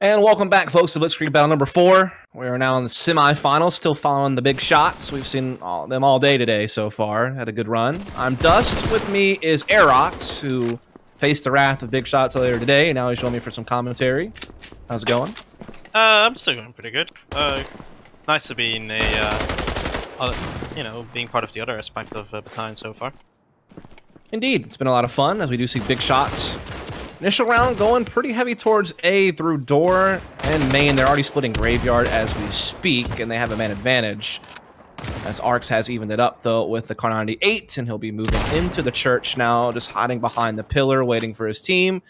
And welcome back, folks, to Blitzkrieg battle number 4. We are now in the semifinals, still following the big shots. We've seen them all day today so far. Had a good run. I'm Dust. With me is Aerox, who faced the wrath of big shots earlier today. Now he's showing me for some commentary. How's it going? I'm still going pretty good. Nice to be in being part of the other aspect of Battalion so far. Indeed, it's been a lot of fun as we do see big shots. Initial round going pretty heavy towards A through door and main. They're already splitting graveyard as we speak, and they have a man advantage. As Arx has evened it up, though, with the Car 98, and he'll be moving into the church now, just hiding behind the pillar, waiting for his team.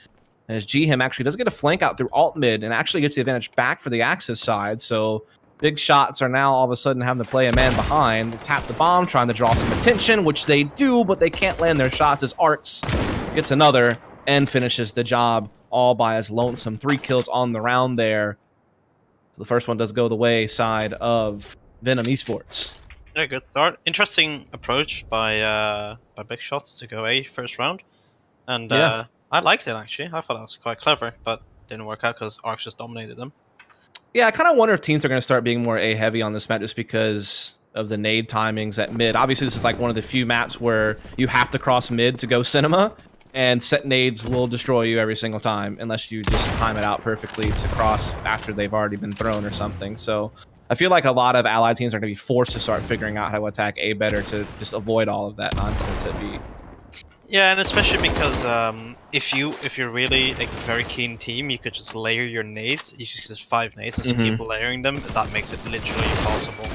As G-Him actually does get a flank out through alt mid, and actually gets the advantage back for the Axis side, so big shots are now all of a sudden having to play a man behind. They tap the bomb, trying to draw some attention, which they do, but they can't land their shots as Arx gets another and finishes the job all by his lonesome. 3 kills on the round there. So the first one does go the way side of Venom Esports. Yeah, good start. Interesting approach by Big Shots to go A first round. And yeah. I liked it, actually. I thought that was quite clever, but didn't work out because Arx just dominated them. Yeah, I kind of wonder if teams are going to start being more A-heavy on this map just because of the nade timings at mid. Obviously, this is like one of the few maps where you have to cross mid to go cinema. And set nades will destroy you every single time unless you just time it out perfectly to cross after they've already been thrown or something. So I feel like a lot of allied teams are going to be forced to start figuring out how to attack A better to just avoid all of that nonsense at B. Yeah, and especially because if you're really a very keen team, you could just layer your nades. You just 5 nades and just keep layering them. That makes it literally impossible.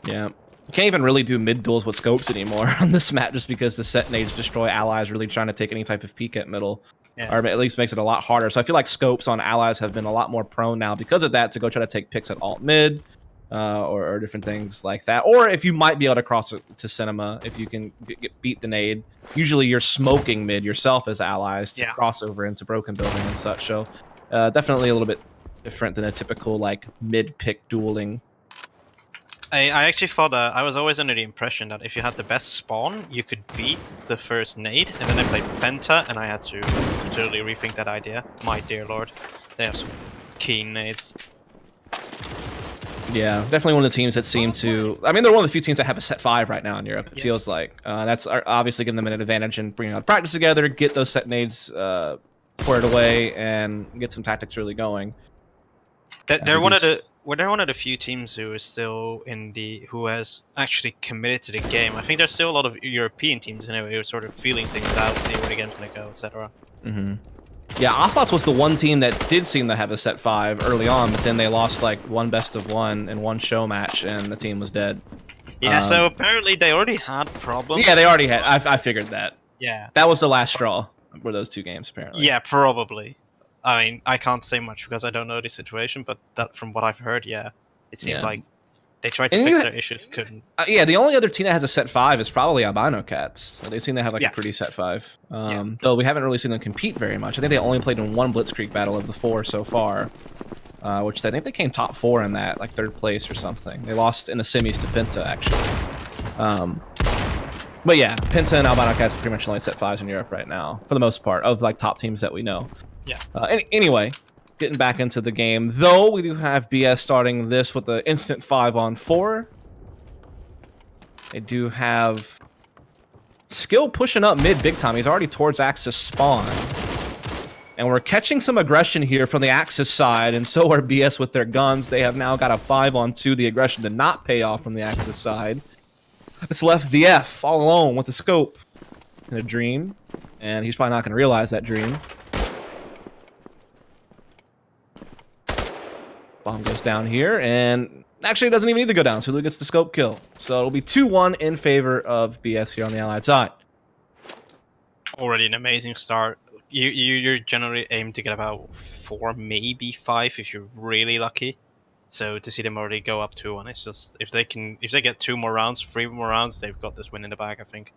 Yeah. You can't even really do mid duels with scopes anymore on this map just because the set nades destroy allies really trying to take any type of peek at middle. Yeah. Or at least makes it a lot harder. So I feel like scopes on allies have been a lot more prone now because of that to go try to take picks at alt mid or different things like that. Or if you might be able to cross to cinema, if you can beat the nade, usually you're smoking mid yourself as allies to cross over into broken building and such. So definitely a little bit different than a typical like mid pick dueling. I actually thought that I was always under the impression that if you had the best spawn, you could beat the first nade, and then I played Penta, and I had to totally rethink that idea. My dear lord, they have some keen nades. Yeah, definitely one of the teams that seem to... I mean, they're one of the few teams that have a set 5 right now in Europe, it feels like. That's obviously giving them an advantage in bringing out practice together, get those set nades poured away, and get some tactics really going. They're one of the few teams who is still who has actually committed to the game. I think there's still a lot of European teams anyway who are sort of feeling things out, see where the game's gonna go, etc. Yeah, Ocelots was the one team that did seem to have a set 5 early on, but then they lost like 1 best of 1 in 1 show match, and the team was dead. Yeah, so apparently they already had problems. Yeah, they already had. I figured that. Yeah, that was the last straw. Were those 2 games apparently? Yeah, probably. I mean, I can't say much because I don't know the situation, but that from what I've heard, yeah, it seemed like they tried to fix their issues, couldn't. Yeah, the only other team that has a set 5 is probably Albino Cats. So they seem to have like a pretty set 5. Though we haven't really seen them compete very much. I think they only played in 1 Blitzkrieg battle of the 4 so far, which I think they came top 4 in that, like 3rd place or something. They lost in the semis to Penta actually. But yeah, Penta and Albino Cats are pretty much only set 5s in Europe right now, for the most part, of like top teams that we know. Yeah. Anyway, getting back into the game, though, we do have BS starting this with the instant 5-on-4. They do have Skill pushing up mid big time. He's already towards Axis spawn. And we're catching some aggression here from the Axis side, and so are BS with their guns. They have now got a 5-on-2. The aggression did not pay off from the Axis side. It's left VF all alone with the scope in a dream, and he's probably not going to realize that dream. Bomb goes down here, and actually it doesn't even need to go down. Sulu gets the scope kill. So it'll be 2-1 in favor of BS here on the Allied side. Already an amazing start. You're generally aim to get about 4, maybe 5 if you're really lucky. So to see them already go up 2-1, it's just if they get 2 more rounds, 3 more rounds, they've got this win in the bag, I think.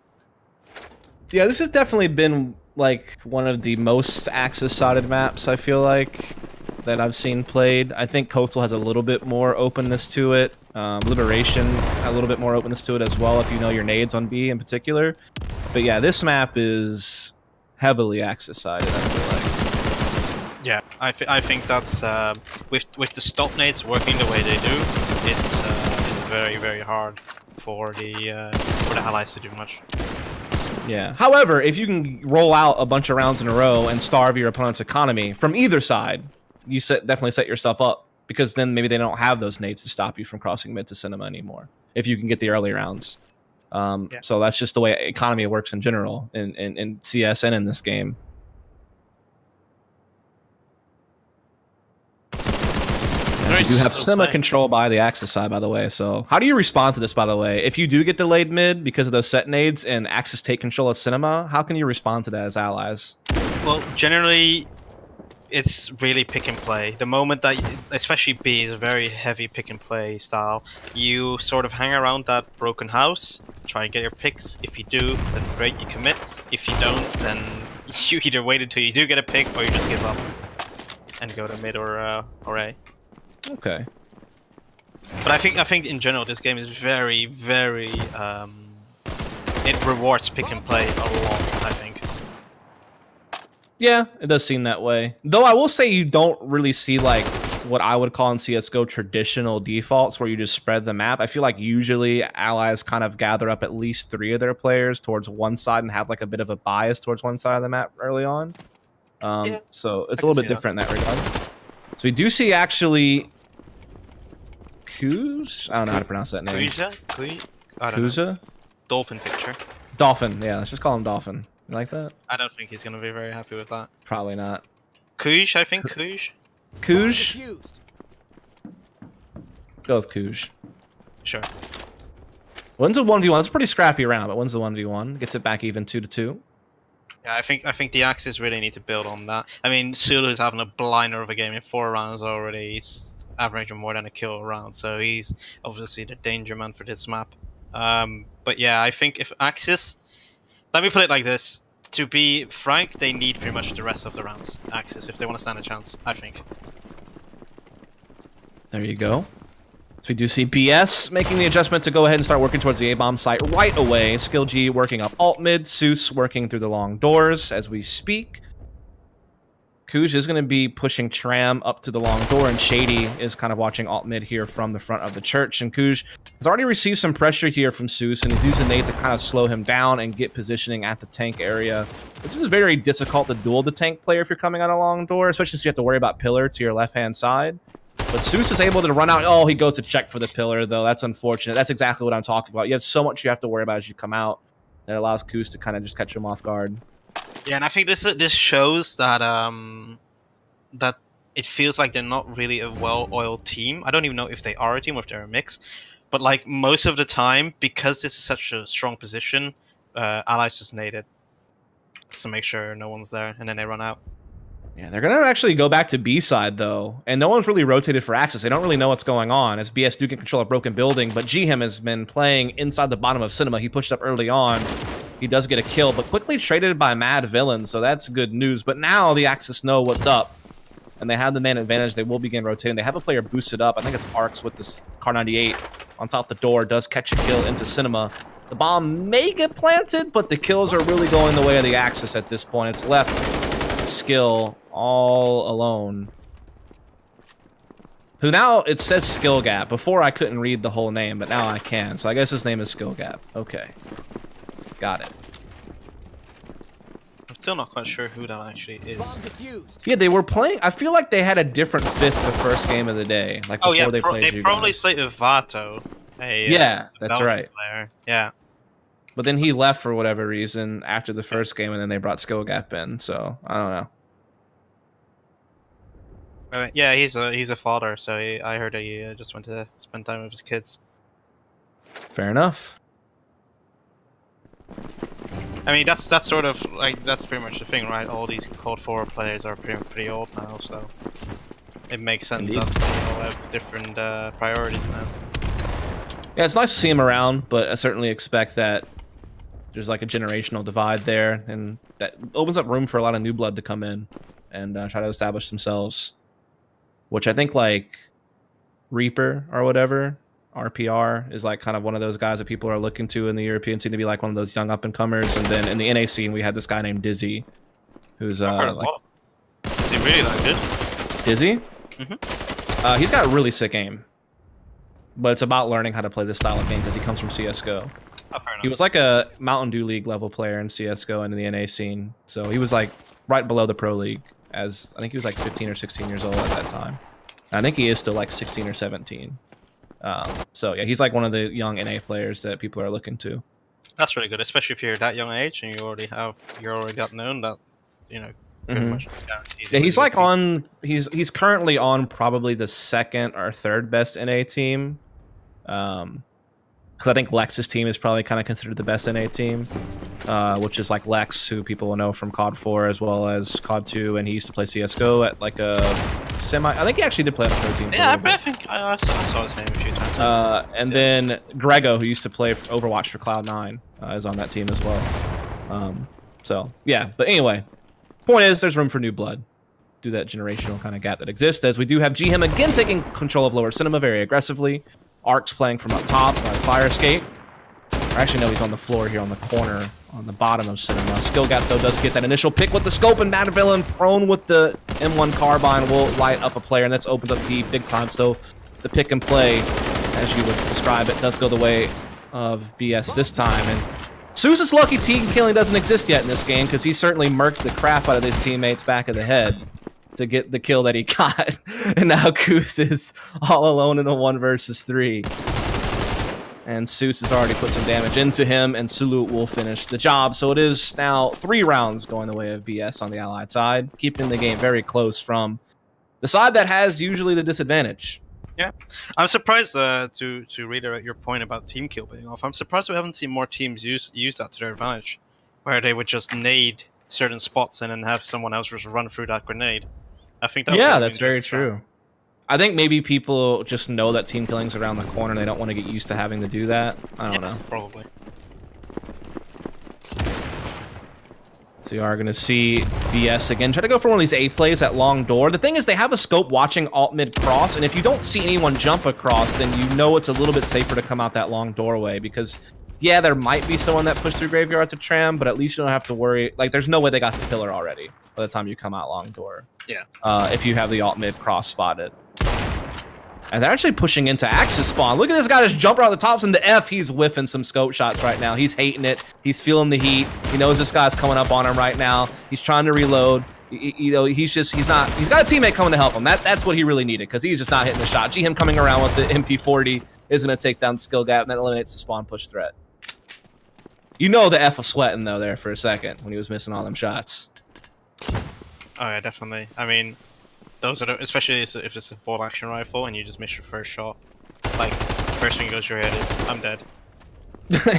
Yeah, this has definitely been like one of the most Axis-sided maps, I feel like, that I've seen played. I think Coastal has a little bit more openness to it. Liberation, a little bit more openness to it as well, if you know your nades on B in particular. But yeah, this map is heavily Axis-sided, I feel like. Yeah, I think that's with the stop nades working the way they do, it's very very hard for the allies to do much. Yeah. However, if you can roll out a bunch of rounds in a row and starve your opponent's economy from either side, you definitely set yourself up, because then maybe they don't have those nades to stop you from crossing mid to cinema anymore if you can get the early rounds. So that's just the way economy works in general in CS and in this game. You do have cinema control by the Axis side, by the way. So how do you respond to this, by the way? If you do get delayed mid because of those set nades and Axis take control of cinema, how can you respond to that as allies? Well, generally, it's really pick and play. The moment that, especially B is a very heavy pick and play style, you sort of hang around that broken house, try and get your picks. If you do, then great, you commit. If you don't, then you either wait until you do get a pick or you just give up and go to mid or A. Okay. But I think in general this game is very, very it rewards pick and play a lot, I think. Yeah, it does seem that way. Though I will say you don't really see like what I would call in CS:GO traditional defaults where you just spread the map. I feel like usually allies kind of gather up at least 3 of their players towards one side and have like a bit of a bias towards one side of the map early on. Yeah, so it's a little bit different in that regard. So we do see actually Kuz? I don't know how to pronounce that name. Kuza? Dolphin picture. Dolphin, yeah, let's just call him Dolphin. You like that? I don't think he's going to be very happy with that. Probably not. Kuj, I think. Kuj? Kuj? Go with Kuj. Sure. Wins a 1v1. It's a pretty scrappy round, but wins the 1v1. Gets it back even 2-2. Yeah, I think the Axis really need to build on that. I mean, Sulu's having a blinder of a game in 4 rounds already. He's averaging more than a kill a round, so he's obviously the danger man for this map. But yeah, I think if Axis... Let me put it like this. To be frank, they need pretty much the rest of the rounds, Axis, if they want to stand a chance, I think. There you go. So we do see BS making the adjustment to go ahead and start working towards the A-bomb site right away. Skill G working up alt mid. Seuss working through the long doors as we speak. Kuj is going to be pushing Tram up to the long door, and Shady is kind of watching alt mid here from the front of the church. And Kuj has already received some pressure here from Seuss, and he's using nade to kind of slow him down and get positioning at the tank area. This is very difficult to duel the tank player if you're coming out a long door, especially since you have to worry about pillar to your left-hand side. But Seuss is able to run out. Oh, he goes to check for the pillar, though. That's unfortunate. That's exactly what I'm talking about. You have so much you have to worry about as you come out that allows Kuj to kind of just catch him off guard. Yeah, and I think this shows that that it feels like they're not really a well-oiled team. I don't even know if they are a team or if they're a mix. But like most of the time, because this is such a strong position, allies just nade it just to make sure no one's there, and then they run out. Yeah, they're going to actually go back to B side, though. And no one's really rotated for Axis. They don't really know what's going on, as BS do get control of Broken Building. But Ghem has been playing inside the bottom of Cinema. He pushed up early on. He does get a kill, but quickly traded by Mad Villain, so that's good news. But now the Axis know what's up, and they have the man advantage. They will begin rotating. They have a player boosted up. I think it's Arcs with this Car 98 on top of the door. Does catch a kill into Cinema. The bomb may get planted, but the kills are really going the way of the Axis at this point. It's left Skill all alone. Who now, it says Skill Gap. Before I couldn't read the whole name, but now I can. So I guess his name is Skill Gap. Okay. Got it. I'm still not quite sure who that actually is. Yeah, they were playing. I feel like they had a different fifth the first game of the day. Like before they played they probably played with Vato. Yeah, that's right. Player. Yeah. But then he left for whatever reason after the first game, and then they brought Skill Gap in. So I don't know. Yeah, he's a father, so I heard that he just went to spend time with his kids. Fair enough. I mean, that's sort of like that's pretty much the thing, right? All these Cold 4 players are pretty old now, so it makes sense that they all have different priorities now. Yeah, it's nice to see him around, but I certainly expect that there's like a generational divide there, and that opens up room for a lot of new blood to come in and try to establish themselves. Which I think like Reaper or whatever, RPR, is like kind of one of those guys that people are looking to in the European scene to be like one of those young up-and-comers. And then in the NA scene, we had this guy named Dizzy, who's like... Is he really that good? Is he? Mm-hmm. He's got really sick aim. But it's about learning how to play this style of game because he comes from CSGO. Oh, He was like a Mountain Dew League level player in CSGO and in the NA scene. So he was like right below the Pro League as I think he was like 15 or 16 years old at that time. And I think he is still like 16 or 17. So yeah, he's like one of the young NA players that people are looking to. That's really good, especially if you're that young age and you're already got known that, you know, pretty much guaranteed. Yeah, he's like on he's currently on probably the second or third best NA team. Because I think Lex's team is probably kind of considered the best NA team, which is like Lex, who people will know from COD 4 as well as COD 2, and he used to play CSGO at like a semi. I think he actually did play on a pro team. Yeah, I think I saw his name a few times. And then Grego, who used to play Overwatch for Cloud9, is on that team as well. So yeah, but anyway, point is there's room for new blood. Do that generational kind of gap that exists, as we do have GHIM again taking control of lower cinema very aggressively. Arc's playing from up top by fire escape. Or actually, no, he's on the floor here on the corner, on the bottom of cinema. Skill Gap, though, does get that initial pick with the scope, and Mad Villain prone with the M1 carbine will light up a player, and that's opens up deep big time. So the pick and play, as you would describe it, does go the way of BS this time. And Seuss's lucky team killing doesn't exist yet in this game, because he certainly murked the crap out of his teammates back of the head to get the kill that he got. And now Goose is all alone in a 1 versus 3. And Seuss has already put some damage into him, and Sulu will finish the job. So it is now 3 rounds going the way of BS on the Allied side, keeping the game very close from the side that has usually the disadvantage. Yeah, I'm surprised to reiterate your point about team kill being off. I'm surprised we haven't seen more teams use that to their advantage, where they would just nade certain spots and then have someone else just run through that grenade. I think that that's very true. I think maybe people just know that team killing's around the corner. They don't want to get used to having to do that. I don't know. Probably. So you are going to see BS again try to go for one of these A plays at long door. The thing is, they have a scope watching alt mid cross, and if you don't see anyone jump across, then you know it's a little bit safer to come out that long doorway, because yeah, there might be someone that pushed through graveyard to tram, but at least you don't have to worry. Like, there's no way they got the pillar already by the time you come out long door. Yeah. If you have the alt mid cross spotted. And they're actually pushing into Axis spawn. Look at this guy just jump around the tops in the F. He's whiffing some scope shots right now. He's hating it. He's feeling the heat. He knows this guy's coming up on him right now. He's trying to reload. You know, he's got a teammate coming to help him. That's what he really needed, because he's just not hitting the shot. GHIM coming around with the MP40 is going to take down Skill Gap, and that eliminates the spawn push threat. You know the F was sweating, though, there for a second when he was missing all them shots. Oh, yeah, definitely. I mean, those are especially if it's a bolt action rifle and you just miss your first shot. Like, first thing that goes to your head is, I'm dead.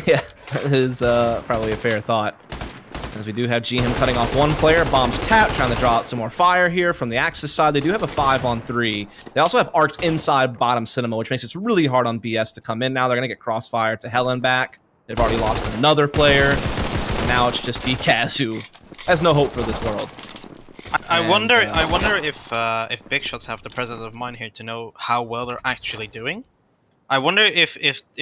Yeah, that is probably a fair thought. As we do have GHIM cutting off one player, bombs tap, trying to draw out some more fire here from the Axis side. They do have a 5-on-3. They also have arcs inside bottom cinema, which makes it really hard on BS to come in. Now they're going to get crossfire to Helen back. They've already lost another player. And now it's just DKaz, who has no hope for this world. I wonder if Big Shots have the presence of mind here to know how well they're actually doing. I wonder if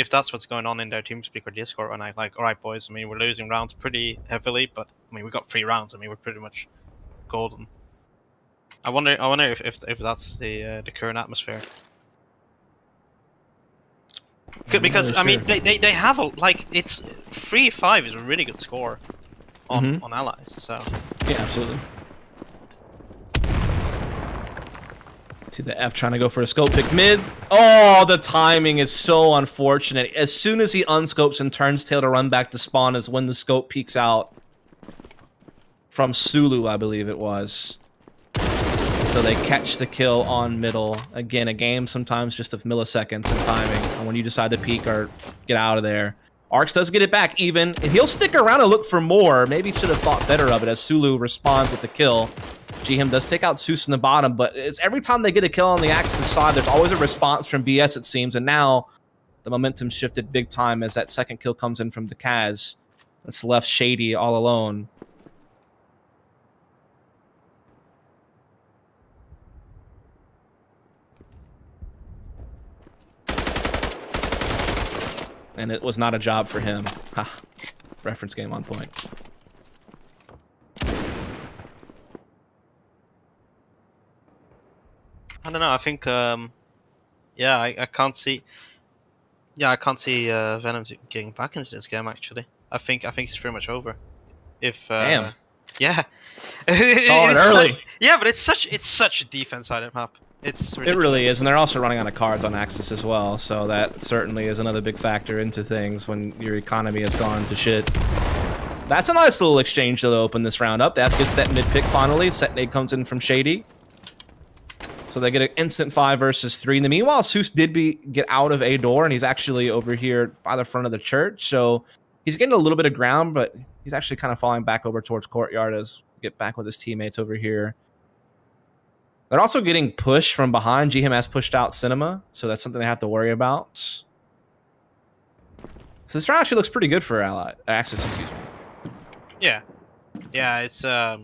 that's what's going on in their TeamSpeak or Discord, and I like, all right, boys. I mean, we're losing rounds pretty heavily, but I mean, we got 3 rounds. I mean, we're pretty much golden. I wonder if that's the current atmosphere. Because I mean, they have it's 3-5 is a really good score on Allies. So yeah, absolutely. See the F trying to go for a scope pick mid. Oh, the timing is so unfortunate. As soon as he unscopes and turns tail to run back to spawn is when the scope peeks out from Sulu, I believe it was. So they catch the kill on middle. Again, a game sometimes just of milliseconds and timing. And when you decide to peek or get out of there. Arcs does get it back even, and he'll stick around and look for more. Maybe should have thought better of it as Sulu responds with the kill. GHIM does take out Seuss in the bottom, but it's every time they get a kill on the Axis side, there's always a response from BS, it seems. And now the momentum shifted big time as that second kill comes in from DKaz. That's left Shady all alone. And it was not a job for him. Ha. Reference game on point. I don't know. I think yeah, I can't see. Yeah, I can't see Venom getting back into this game. Actually, I think it's pretty much over. If Damn, yeah, calling it it's such, early. yeah, but it's such a defense-sided map. It's It really ridiculous. is, and they're also running out of cards on Axis as well, so that certainly is another big factor into things when your economy has gone to shit. That's a nice little exchange to open this round up. That gets that mid pick finally. Set nade comes in from Shady. So they get an instant 5 versus 3. In the meanwhile, Seuss did get out of a door, and he's actually over here by the front of the church. So he's getting a little bit of ground, but he's actually kind of falling back over towards courtyard as get back with his teammates over here. They're also getting pushed from behind. GM has pushed out Cinema, so that's something they have to worry about. So this round actually looks pretty good for Axis, excuse me. Yeah, yeah. It's I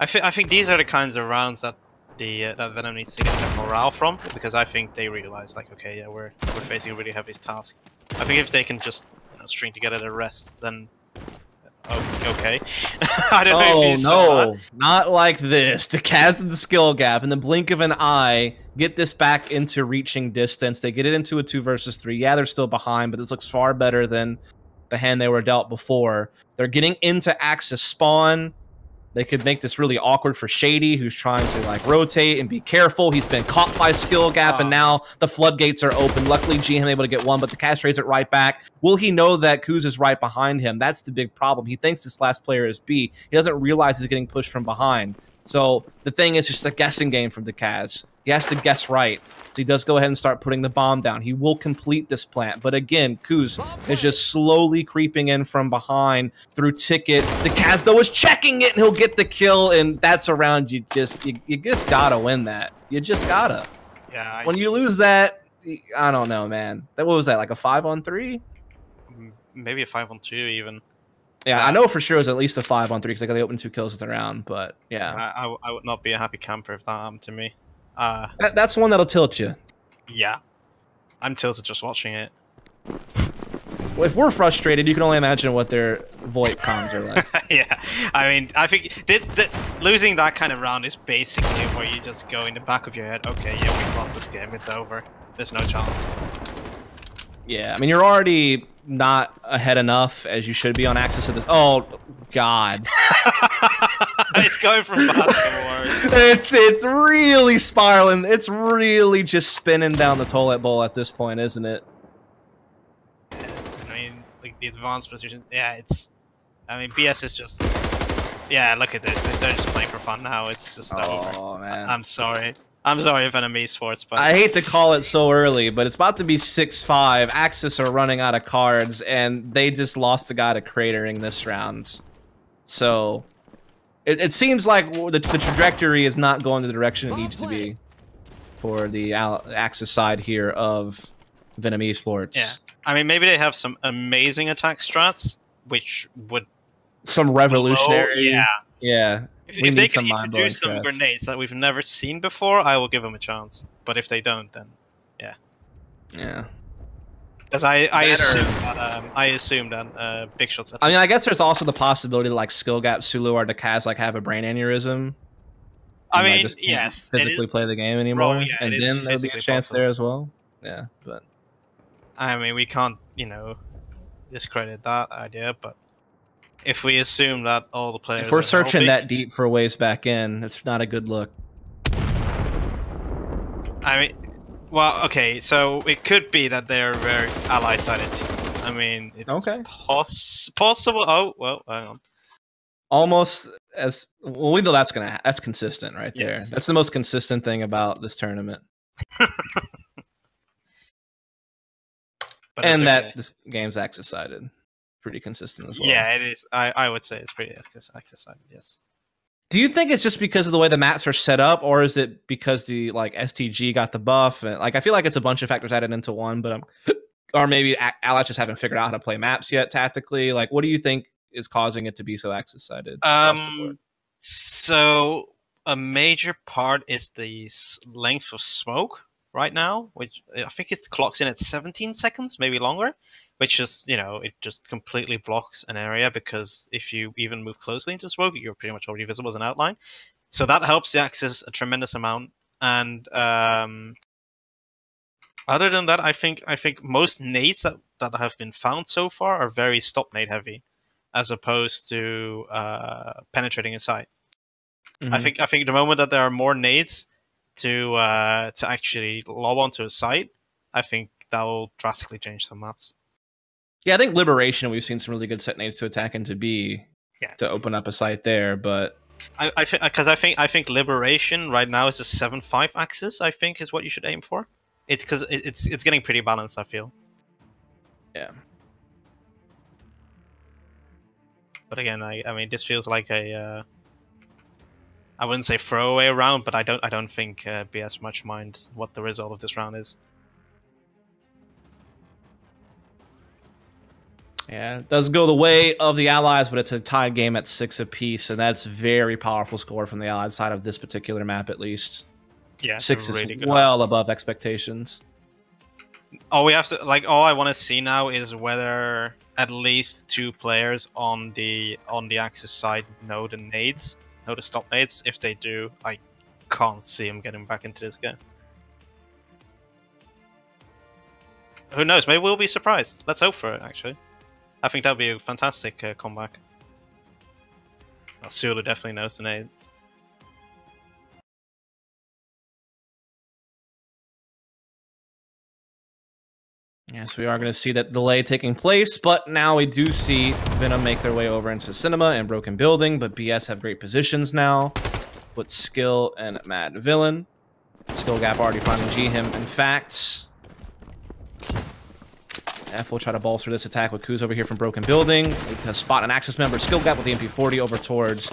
think these are the kinds of rounds that that Venom needs to get their morale from, because I think they realize, like, okay, yeah, we're facing a really heavy task. I think if they can just string together the rest, then okay. I don't know if you saw that. Not like this. To cast the skill gap in the blink of an eye, get this back into reaching distance. They get it into a 2 versus 3. Yeah, they're still behind, but this looks far better than the hand they were dealt before. They're getting into Axis spawn. They could make this really awkward for Shady, who's trying to like rotate and be careful. He's been caught by skill gap, and now the floodgates are open. Luckily, GM able to get one, but the cast trades it right back. Will he know that Kuz is right behind him? That's the big problem. He thinks this last player is B. He doesn't realize he's getting pushed from behind. So the thing is just a guessing game from the Kaz. He has to guess right. So he does go ahead and start putting the bomb down. He will complete this plant. But again, Kuz is just slowly creeping in from behind through Ticket. The Kaz, though, is checking it, and he'll get the kill, and that's a round you just gotta win that. You just gotta. Yeah. When you lose that, I don't know, man. What was that, like a 5-on-3? Maybe a 5-on-2 even. Yeah, I know for sure it was at least a 5-on-3 because they opened 2 kills with the round, but yeah. I would not be a happy camper if that happened to me. That's one that'll tilt you. Yeah. I'm tilted just watching it. If we're frustrated, you can only imagine what their VoIP comms are like. Yeah, I mean, I think losing that kind of round is basically where you just go in the back of your head, okay, yeah, we've lost this game, it's over. There's no chance. Yeah, I mean, you're already not ahead enough as you should be on Axis at this. Oh, God. It's going from bad to worse. It's really spiraling. It's really just spinning down the toilet bowl at this point, isn't it? I mean, like, the advanced position, yeah, it's... I mean, BS is just... Yeah, look at this. They're just playing for fun now. It's just over. Oh, man. I'm sorry. I'm sorry, Venom Esports, but... I hate to call it so early, but it's about to be 6-5. Axis are running out of cards, and they just lost a guy to cratering this round. So, it seems like the trajectory is not going the direction it needs to be for the Axis side here of Venom Esports. Yeah. I mean, maybe they have some amazing attack strats, which would... Some revolutionary... Yeah. Yeah. If they can introduce some grenades that we've never seen before, I will give them a chance. But if they don't, then yeah. Yeah. Because I assume that big shots. I mean, I guess there's also the possibility that like Skill Gap, Sulu, or Dakaz like have a brain aneurysm. I mean, yes, physically play the game anymore, Bro, yeah, and then there'll be a chance there as well. Yeah, but I mean, we can't, discredit that idea, but. If we assume that all the players, if we're searching that deep for ways back in, it's not a good look. I mean, well, okay, so it could be that they're a very ally-sided team. I mean, it's okay. Possible. Oh, well, hang on. Almost as well. We know that's consistent right there. Yes. That's the most consistent thing about this tournament. And that this game's Axis-sided. Pretty consistent as well. Yeah, it is. I would say it's pretty Axis-sided, yes. Do you think it's just because of the way the maps are set up, or is it because the like STG got the buff? And like I feel like it's a bunch of factors added into one, but or maybe allies just haven't figured out how to play maps yet tactically. Like, what do you think is causing it to be so Axis-sided? So a major part is the length of smoke right now, which I think it clocks in at 17 seconds, maybe longer. Which is, it just completely blocks an area, because if you even move closely into smoke, you're pretty much already visible as an outline. So that helps the Axis a tremendous amount. And other than that, I think most nades that have been found so far are very stop nade heavy, as opposed to penetrating a site. I think the moment that there are more nades to actually lob onto a site, I think that will drastically change some maps. Yeah, I think Liberation, we've seen some really good set nades to attack into B to open up a site there, but I think Liberation right now is a 7-5 axis. I think is what you should aim for. It's because it's getting pretty balanced, I feel. Yeah. But again, I mean, this feels like a I wouldn't say throwaway round, but I don't think BS much mind what the result of this round is. Yeah, it does go the way of the Allies, but it's a tied game at 6 apiece, and that's very powerful score from the Allied side of this particular map, at least. Yeah, 6 is well above expectations. All we have to all I want to see now is whether at least 2 players on the Axis side know the nades, know the stop nades. If they do, I can't see them getting back into this game. Who knows? Maybe we'll be surprised. Let's hope for it. Actually, I think that would be a fantastic comeback. Well, Sulu definitely knows the nade. Yes, we are going to see that delay taking place, but now we do see Venom make their way over into Cinema and Broken Building, but BS have great positions now with Skill and Mad Villain. Skill gap already finding G him. In fact, F will try to bolster this attack with Kuz over here from Broken Building. It has spot an Axis member. Skill gap with the MP40 over towards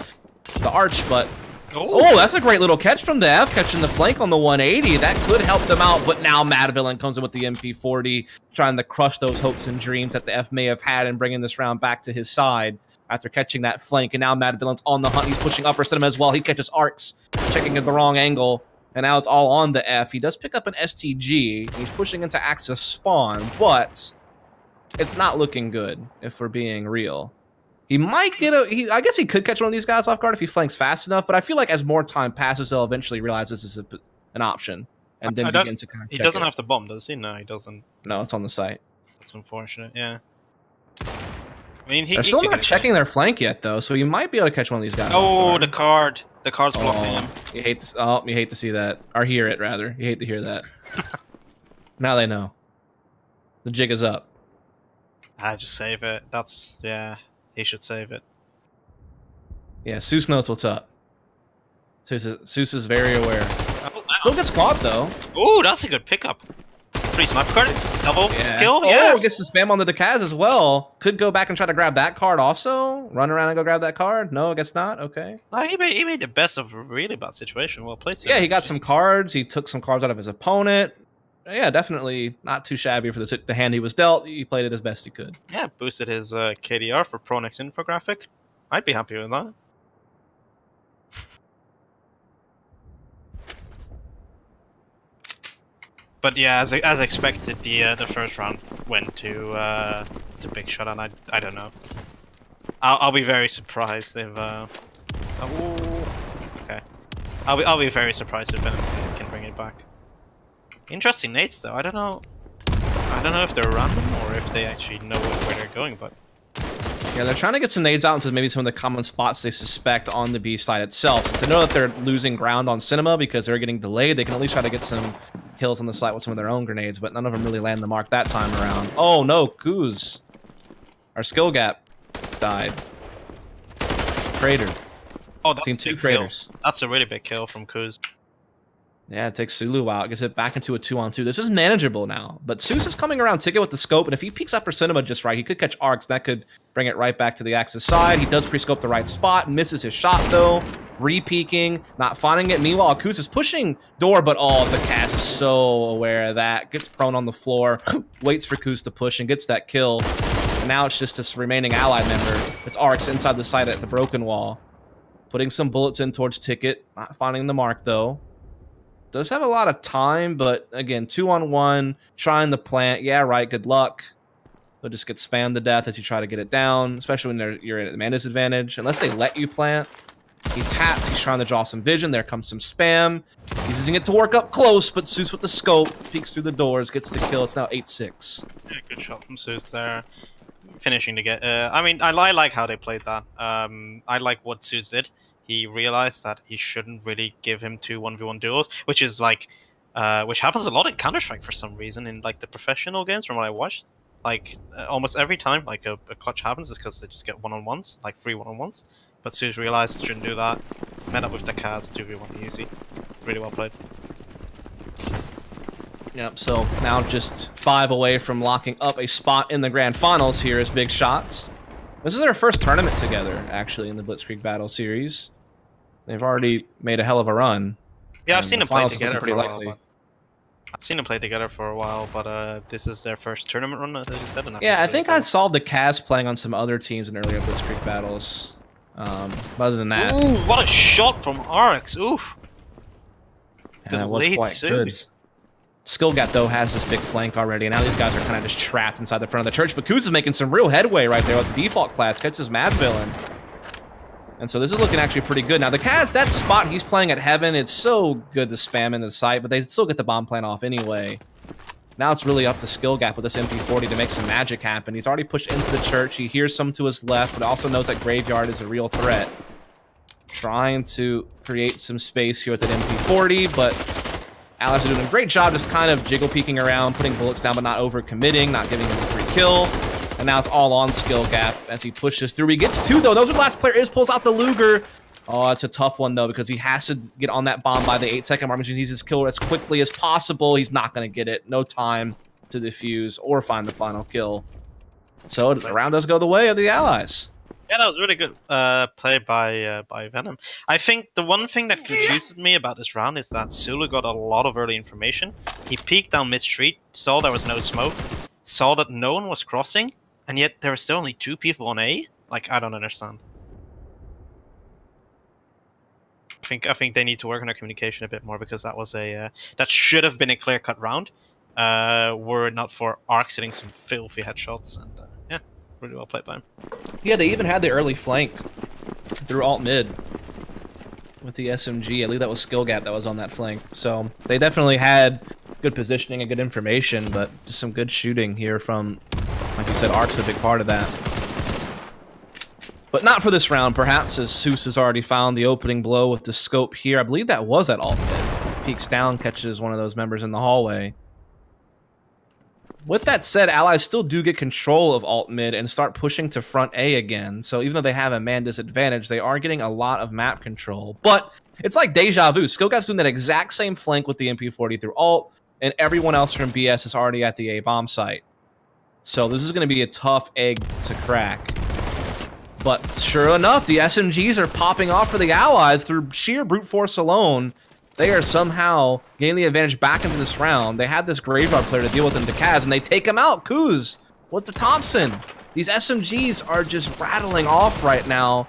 the Arch, but oh, that's a great little catch from the F, catching the flank on the 180. That could help them out, but now Mad Villain comes in with the MP40, trying to crush those hopes and dreams that the F may have had and bringing this round back to his side after catching that flank. And now Mad Villain's on the hunt. He's pushing upper Cinema as well. He catches Arcs, checking at the wrong angle, and now it's all on the F. He does pick up an STG. He's pushing into Axis spawn, but it's not looking good, if we're being real. He might get I guess he could catch one of these guys off guard if he flanks fast enough, but I feel like as more time passes, they'll eventually realize this is an option, and then begin to kind of check He doesn't have to bomb, does he? No, he doesn't. No, it's on the site. That's unfortunate, yeah. I mean, they're still not checking their flank yet, though, so he might be able to catch one of these guys. Oh, the card. The card's blocking him. You hate to see that. Or hear it, rather. You hate to hear that. Now they know. The jig is up. Just save it. That's, yeah. He should save it. Yeah, Seuss knows what's up. Seuss is very aware. Oh, wow. Still gets caught, though. Ooh, that's a good pickup. 3 sniper card. Double kill. Yeah. Oh, gets the spam on the Decaz as well. Could go back and try to grab that card also. Run around and go grab that card. No, I guess not. Okay. He made the best of a really bad situation. Well played. Yeah, he got some cards. He took some cards out of his opponent. Yeah, definitely not too shabby for the hand he was dealt. He played it as best he could. Yeah, boosted his KDR for Pro Next infographic. I'd be happy with that. But yeah, as expected, the first round went to Big Shot, and I don't know. I'll be very surprised if okay. I'll be very surprised if Venom can bring it back. Interesting nades though. I don't know if they're random or if they actually know where they're going, but yeah, they're trying to get some nades out into maybe some of the common spots they suspect on the B side itself. Since they know that they're losing ground on Cinema because they're getting delayed, they can at least try to get some kills on the site with some of their own grenades, but none of them really land the mark that time around. Oh no, Kuz. Our skill gap died. Crater. Oh, that's seen 2 craters. That's a really big kill from Kuz. Yeah, it takes Sulu out, gets it back into a 2-on-2. This is manageable now. But Seuss is coming around Ticket with the scope, and if he peeks upper Cinema just right, he could catch Arcs. That could bring it right back to the Axis side. He does pre-scope the right spot, misses his shot though. Re-peeking, not finding it. Meanwhile, Kuz is pushing door, but the Kaz is so aware of that. Gets prone on the floor, waits for Kuz to push, and gets that kill. And now it's just this remaining allied member. It's Arcs inside the site at the broken wall. Putting some bullets in towards Ticket, not finding the mark though. Does have a lot of time, but again, 2-on-1, trying the plant. Yeah, right, good luck. They'll just get spammed to death as you try to get it down, especially when you're at a man disadvantage. Unless they let you plant. He taps, he's trying to draw some vision. There comes some spam. He's using it to work up close, but Zeus with the scope peeks through the doors, gets the kill. It's now 8-6. Yeah, good shot from Zeus there. Finishing to get. I mean, I like how they played that. I like what Zeus did. He realized that he shouldn't really give him 2 1v1 duels, which is like, which happens a lot in Counter-Strike for some reason in like the professional games. From what I watched, like almost every time like a clutch happens is because they just get one-on-ones, like 3 1-on-1s. But Zeus realized shouldn't do that. Met up with the Kaz 2v1 easy. Really well played. Yep, so now just 5 away from locking up a spot in the grand finals here as Big Shots. This is their first tournament together, actually, in the Blitzkrieg Battle Series. They've already made a hell of a run. Yeah, I've seen them play together pretty for a likely. while. I've seen them play together for a while, but this is their first tournament run, as I just said. Yeah, I think I saw the Kaz playing on some other teams in earlier Blitzkrieg battles. Other than that... Ooh, what a shot from Arx! Oof! Yeah, that was quite good. Skillgat, though, has this big flank already, and now these guys are kind of just trapped inside the front of the church. But Kuz is making some real headway right there with the default class. Catches Mad Villain. And so this is looking actually pretty good. Now, the Kaz, that spot he's playing at Heaven, it's so good to spam in the site, but they still get the bomb plant off anyway. Now it's really up to Skillgat with this MP40 to make some magic happen. He's already pushed into the church. He hears some to his left, but also knows that Graveyard is a real threat. Trying to create some space here with an MP40, but Allies are doing a great job just kind of jiggle peeking around, putting bullets down, but not over-committing, not giving him a free kill. And now it's all on Skillgat as he pushes through. He gets 2, though. Those are the last player is, pulls out the Luger. Oh, it's a tough one, though, because he has to get on that bomb by the 8-second mark. He needs his kill as quickly as possible. He's not going to get it. No time to defuse or find the final kill. So the round does go the way of the Allies. Yeah, that was really good play by Venom. I think the one thing that confuses me about this round is that Sulu got a lot of early information. He peeked down mid-street, saw there was no smoke, saw that no one was crossing, and yet there were still only 2 people on A. Like, I don't understand. I think they need to work on their communication a bit more, because that was a that should have been a clear-cut round. Were it not for Arx hitting some filthy headshots, and yeah, really well played by him. Yeah, they even had the early flank through alt mid with the SMG. I believe that was Skillgat that was on that flank. So they definitely had good positioning and good information, but just some good shooting here from, like you said, Arc's a big part of that. But not for this round, perhaps, as Zeus has already found the opening blow with the scope here. I believe that was at alt mid. Peeks down, catches one of those members in the hallway. With that said, Allies still do get control of alt mid and start pushing to front A again. So even though they have a man disadvantage, they are getting a lot of map control. But it's like deja vu. Skillgat's doing that exact same flank with the MP40 through alt, and everyone else from BS is already at the A bomb site. So this is going to be a tough egg to crack. But sure enough, the SMGs are popping off for the Allies through sheer brute force alone. They are somehow getting the advantage back into this round. They had this Graveyard player to deal with in the Kaz, and they take him out. Kuz with the Thompson. These SMGs are just rattling off right now,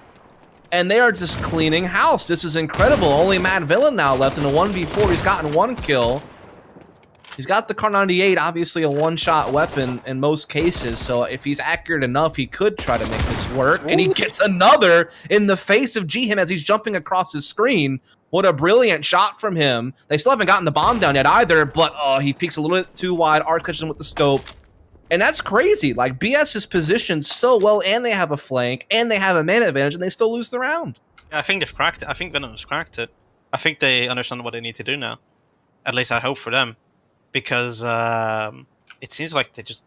and they are just cleaning house. This is incredible. Only Mad Villain now left in a 1v4. He's gotten 1 kill. He's got the Kar 98, obviously a one-shot weapon in most cases, so if he's accurate enough, he could try to make this work. And he gets another in the face of G-Him as he's jumping across his screen. What a brilliant shot from him. They still haven't gotten the bomb down yet either, but he peeks a little bit too wide. Art catches him with the scope. And that's crazy. Like, BS is positioned so well, and they have a flank, and they have a man advantage, and they still lose the round. Yeah, I think they've cracked it. I think Venom's cracked it. I think they understand what they need to do now. At least I hope for them. Because it seems like they just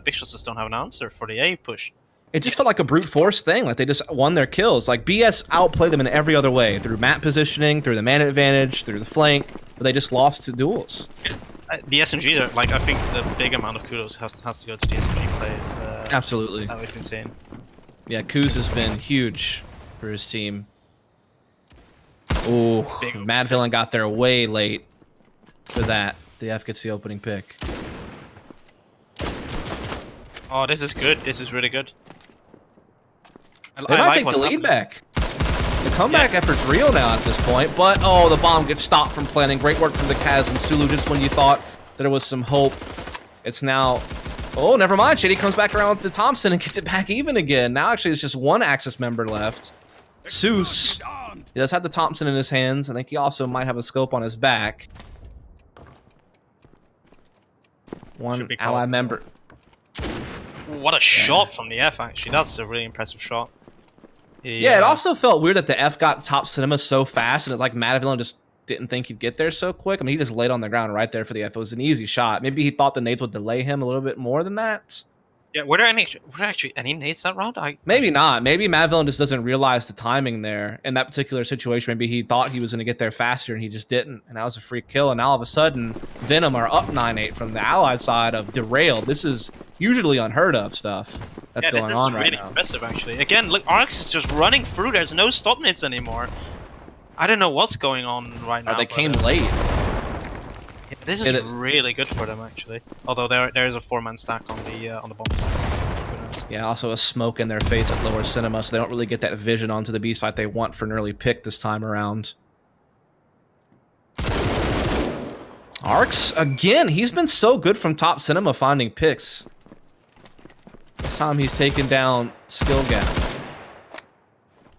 Big Shots just don't have an answer for the A push. It just felt like a brute force thing. Like they just won their kills. Like BS outplayed them in every other way, through map positioning, through the man advantage, through the flank. But they just lost to duels. The SMGs are like, I think the big amount of kudos has to go to the SMG plays. Absolutely. That we've been seeing. Yeah, Kuz has been huge for his team. Ooh, Mad Villain got there way late for that. The F gets the opening pick. Oh, this is good. This is really good. They might take the lead back. The comeback effort's real now at this point, but oh, the bomb gets stopped from planning. Great work from the Kaz and Sulu just when you thought there was some hope. It's now... Oh, never mind. Shady comes back around with the Thompson and gets it back even again. Now actually it's just 1 Axis member left. Zeus He does have the Thompson in his hands. I think he also might have a scope on his back. One ally member. What a shot from the F, actually. That's a really impressive shot. Yeah, it also felt weird that the F got top cinema so fast, and it's like Madvillain just didn't think he'd get there so quick. I mean, he just laid on the ground right there for the F. It was an easy shot. Maybe he thought the nades would delay him a little bit more than that. Yeah, were there actually any nades that round? Maybe not. Maybe Madvillain just doesn't realize the timing there in that particular situation. Maybe he thought he was going to get there faster, and he just didn't. And that was a free kill. And now all of a sudden, Venom are up 9-8 from the Allied side of Derailed. This is usually unheard of stuff that's going on right now. This is really impressive, actually. Again, look, Arx is just running through. There's no stop nades anymore. I don't know what's going on right now. They came late. Yeah, this is really good for them, actually. Although there is a 4-man stack on the bomb side. So yeah, also a smoke in their face at lower cinema, so they don't really get that vision onto the B side they want for an early pick this time around. Arx, again, he's been so good from top cinema finding picks. This time he's taken down Skill Gap,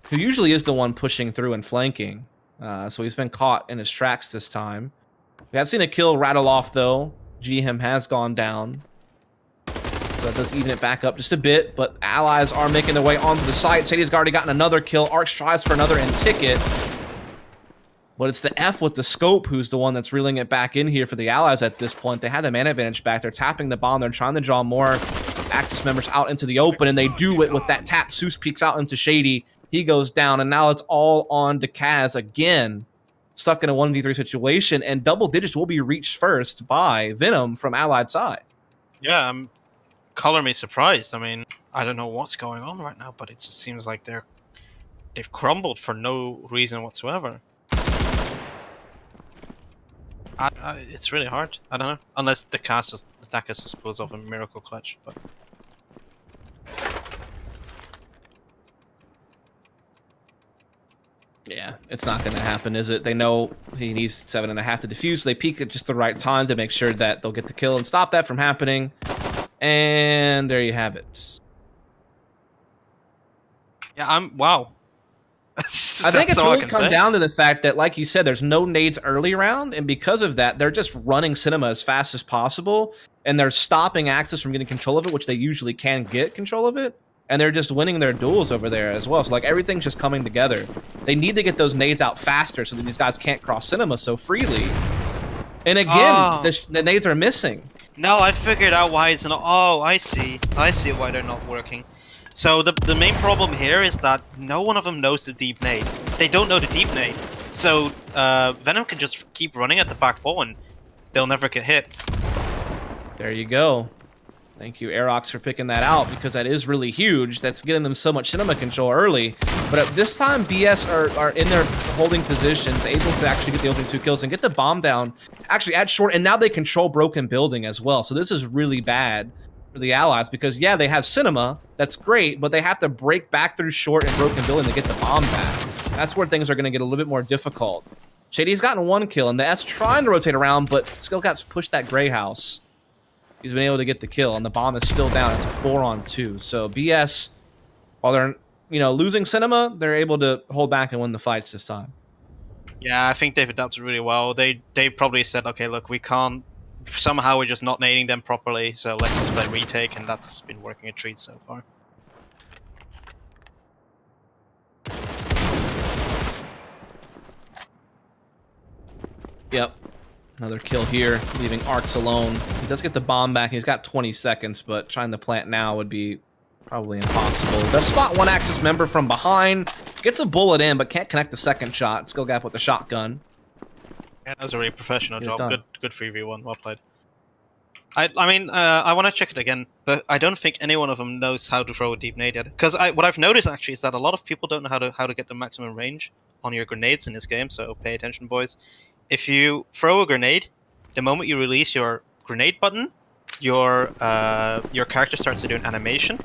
who usually is the one pushing through and flanking. So he's been caught in his tracks this time. We have seen a kill rattle off, though. G-Him has gone down. So that does even it back up just a bit, but allies are making their way onto the site. Sadie's already gotten another kill. Arx tries for another and ticket. But it's the F with the scope who's the one that's reeling it back in here for the allies at this point. They had the man advantage back. They're tapping the bomb. They're trying to draw more Axis members out into the open, and they do it with that tap. Zeus peeks out into Shady. He goes down, and now it's all on to Kaz again. Stuck in a 1v3 situation, and double digits will be reached first by Venom from Allied side. Yeah, color me surprised. I mean, I don't know what's going on right now, but it just seems like they've crumbled for no reason whatsoever. It's really hard. I don't know, unless the attacker just pulls off a miracle clutch. But yeah, it's not going to happen, is it? They know he needs 7.5 to defuse, so they peek at just the right time to make sure that they'll get the kill and stop that from happening. And there you have it. Yeah, wow. I think it's really come down to the fact that, like you said, there's no nades early round, and because of that, they're just running cinema as fast as possible, and they're stopping Axis from getting control of it, which they usually can get control of it, and they're just winning their duels over there as well. So, like, everything's just coming together. They need to get those nades out faster so that these guys can't cross cinema so freely. And again, the nades are missing. No, I figured out why it's not. Oh, I see. I see why they're not working. So the main problem here is that no one of them knows the deep nade. They don't know the deep nade. So Venom can just keep running at the back wall and they'll never get hit. There you go. Thank you, Aerox, for picking that out, because that is really huge. That's getting them so much cinema control early. But at this time, BS are in their holding positions, able to actually get the opening 2 kills and get the bomb down, actually at short, and now they control Broken Building as well. So this is really bad for the allies, because yeah, they have cinema, that's great, but they have to break back through short and Broken Building to get the bomb back. That's where things are going to get a little bit more difficult. Shady's gotten 1 kill, and the S trying to rotate around, but Skillcap's pushed that gray house. He's been able to get the kill, and the bomb is still down. It's a 4-on-2. So BS, while they're losing cinema, they're able to hold back and win the fights this time. Yeah, I think they've adapted really well. They probably said, okay, look, we can't. Somehow we're just not nading them properly, so let's just play retake, and that's been working a treat so far. Yep. Another kill here, leaving Arx alone. He does get the bomb back. He's got 20 seconds, but trying to plant now would be probably impossible. Does spot one Axis member from behind. Gets a bullet in, but can't connect the second shot. Skill Gap with the shotgun. Yeah, that was a really professional job. Good 3v1. Well played. I mean, I want to check it again, but I don't think any one of them knows how to throw a deep nade yet. Because what I've noticed actually is that a lot of people don't know how to get the maximum range on your grenades in this game. So pay attention, boys. If you throw a grenade, the moment you release your grenade button, your character starts to do an animation.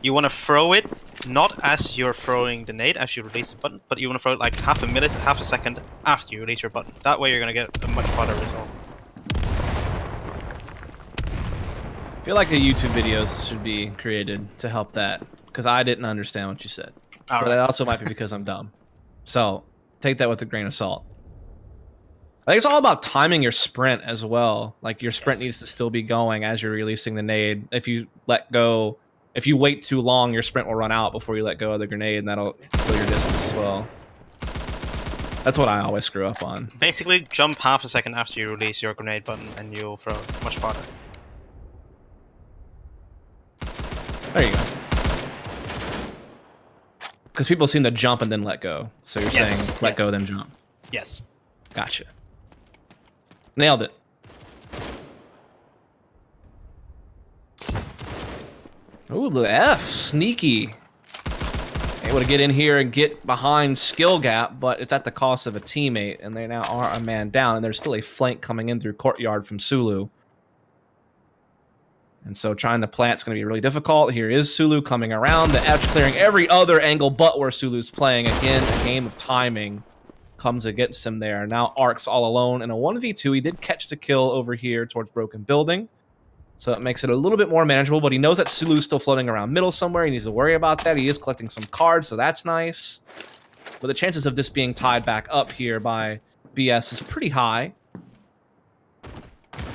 You want to throw it not as you're throwing the nade, as you release the button, but you want to throw it like half a second after you release your button. That way you're going to get a much farther result. I feel like the YouTube videos should be created to help that, because I didn't understand what you said. But it also might be because I'm dumb. So, take that with a grain of salt. I think it's all about timing your sprint as well. Like your sprint needs to still be going as you're releasing the nade. If you let go, if you wait too long, your sprint will run out before you let go of the grenade, and that'll kill your distance as well. That's what I always screw up on. Basically, jump half a second after you release your grenade button, and you'll throw much farther. There you go. Because people seem to jump and then let go. So you're saying let go, then jump. Yes. Gotcha. Nailed it. Ooh, the F. Sneaky. Able to get in here and get behind Skill Gap, but it's at the cost of a teammate, and they now are a man down, and there's still a flank coming in through Courtyard from Sulu. And so trying to plant's going to be really difficult. Here is Sulu coming around. The F clearing every other angle but where Sulu's playing. Again, a game of timing comes against him there. Now Ark's all alone in a 1v2. He did catch the kill over here towards Broken Building. So that makes it a little bit more manageable, but he knows that Sulu's still floating around middle somewhere. He needs to worry about that. He is collecting some cards, so that's nice. But the chances of this being tied back up here by BS is pretty high.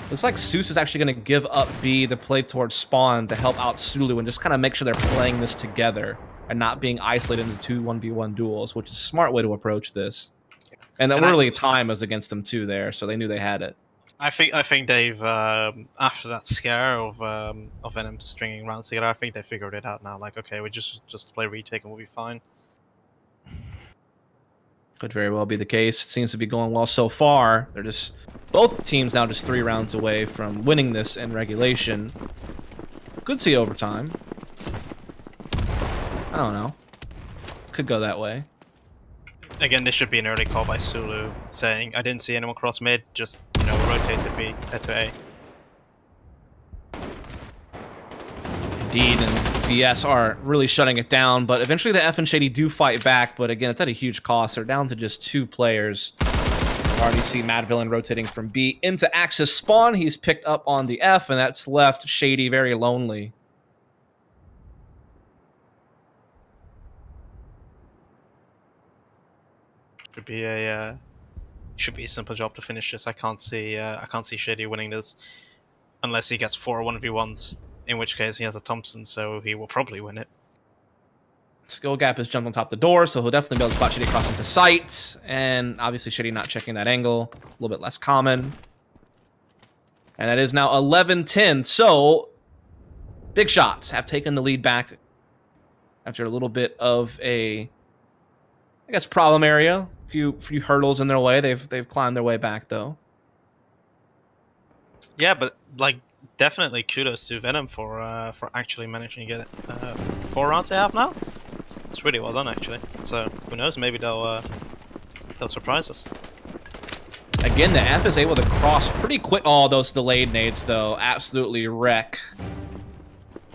Looks like Seuss is actually going to give up B to play towards Spawn to help out Sulu and just kind of make sure they're playing this together and not being isolated into two 1v1 duels, which is a smart way to approach this. And early time was against them too there, so they knew they had it. I think they've after that scare of Venom stringing rounds together, I think they figured it out now. Like, okay, we just play retake and we'll be fine. Could very well be the case. It seems to be going well so far. They're just both teams now just 3 rounds away from winning this in regulation. Could see overtime. I don't know. Could go that way. Again, this should be an early call by Sulu saying, I didn't see anyone cross mid, just, you know, rotate to B, to A. Indeed, and BS are really shutting it down, but eventually the F and Shady do fight back, but again, it's at a huge cost. They're down to just 2 players. You already see Mad Villain rotating from B into Axis Spawn. He's picked up on the F, and that's left Shady very lonely. Should be a simple job to finish this. I can't see Shady winning this unless he gets 4 1v1s, in which case he has a Thompson, so he will probably win it. Skill Gap has jumped on top of the door, so he'll definitely be able to spot Shady across into sight, and obviously Shady not checking that angle, a little bit less common. And that is now 11-10, so Big Shots have taken the lead back after a little bit of a, I guess, problem area. Few hurdles in their way. They've climbed their way back though. Yeah, but like definitely kudos to Venom for actually managing to get it 4 rounds they have now. It's really well done actually. So who knows? Maybe they'll surprise us. Again, the F is able to cross pretty quick. Oh, those delayed nades though absolutely wreck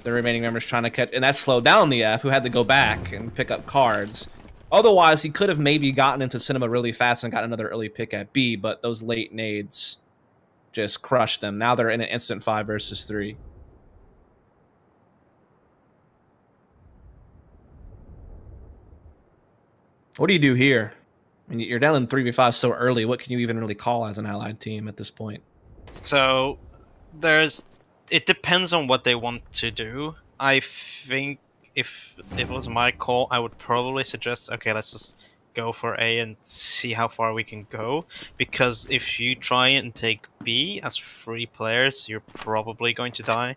the remaining members trying to catch, and that slowed down the F, who had to go back and pick up cards. Otherwise, he could have maybe gotten into Cinema really fast and got another early pick at B, but those late nades just crushed them. Now they're in an instant 5 versus 3. What do you do here? I mean, you're down in 3v5 so early. What can you even really call as an allied team at this point? So, it depends on what they want to do. I think if it was my call, I would probably suggest, okay, let's just go for A and see how far we can go. Because if you try and take B as 3 players, you're probably going to die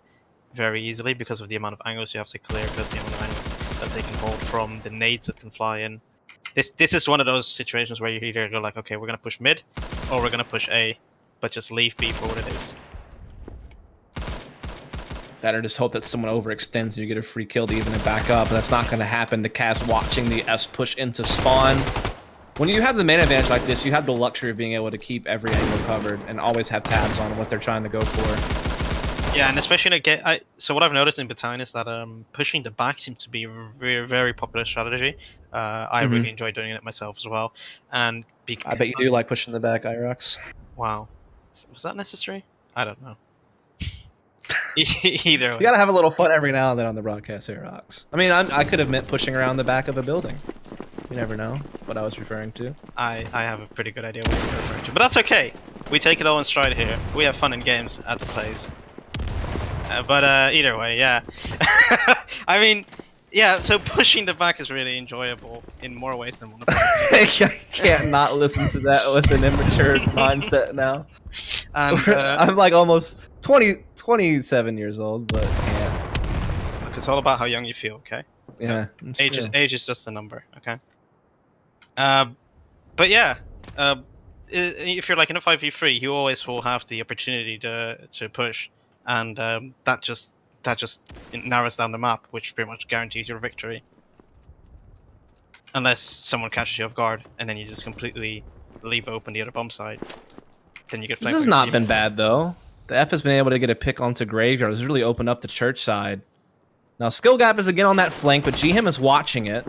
very easily because of the amount of angles you have to clear, because the amount of angles that they can hold from the nades that can fly in. This is one of those situations where you either go like, okay, we're going to push mid, or we're going to push A, but just leave B for what it is. That or just hope that someone overextends and you get a free kill to even it back up. But that's not going to happen to Kaz watching the S push into Spawn. When you have the main advantage like this, you have the luxury of being able to keep every angle covered and always have tabs on what they're trying to go for. Yeah, and especially in a game, so what I've noticed in Battalion is that pushing the back seems to be a very, very popular strategy. I really enjoy doing it myself as well. And I bet you do like pushing the back, Irox. Wow. Was that necessary? I don't know. Either way. You gotta have a little fun every now and then on the broadcast, Irox. I mean, I could have meant pushing around the back of a building. You never know what I was referring to. I have a pretty good idea what you're referring to, but that's okay. We take it all in stride here. We have fun in games at the place. But either way, yeah. I mean, yeah. So pushing the back is really enjoyable in more ways than one. I can't not listen to that with an immature mindset now. And I'm like almost 27 years old, but can't. look, it's all about how young you feel. Okay. Yeah. Age is just a number. Okay. But yeah. If you're like in a 5v3, you always will have the opportunity to push, and that just narrows down the map, which pretty much guarantees your victory. Unless someone catches you off guard, and then you just completely leave open the other bomb side. Then you get. This has not been bad though. The F has been able to get a pick onto Graveyard. It's really opened up the church side. Now Skill Gap is again on that flank, but GHIM is watching it.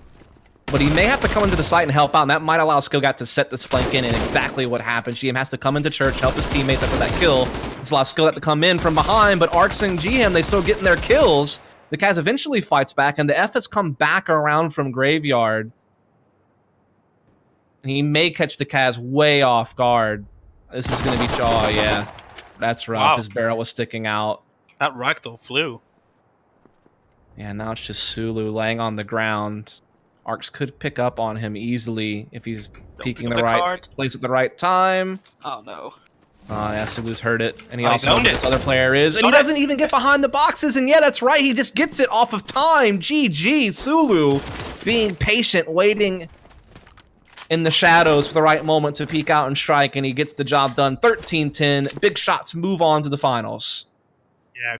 But he may have to come into the site and help out, and that might allow Skill Gap to set this flank in, and exactly what happens. GHIM has to come into church, help his teammates after that kill. This allows Skill Gap to come in from behind, but Arcs and GHIM, they still getting their kills. The Kaz eventually fights back, and the F has come back around from Graveyard. And he may catch the Kaz way off guard. This is going to be... Oh, yeah. That's rough. Wow. His barrel was sticking out. That ragdoll flew. Yeah, now it's just Sulu laying on the ground. Arcs could pick up on him easily if he's peeking the right place at the right time. Oh, no. Oh, yeah, Sulu's heard it. And he also knows who this other player is. And he doesn't even get behind the boxes. And yeah, that's right. He just gets it off of time. GG, Sulu being patient, waiting in the shadows for the right moment to peek out and strike. And he gets the job done. 13-10. Big shots move on to the finals.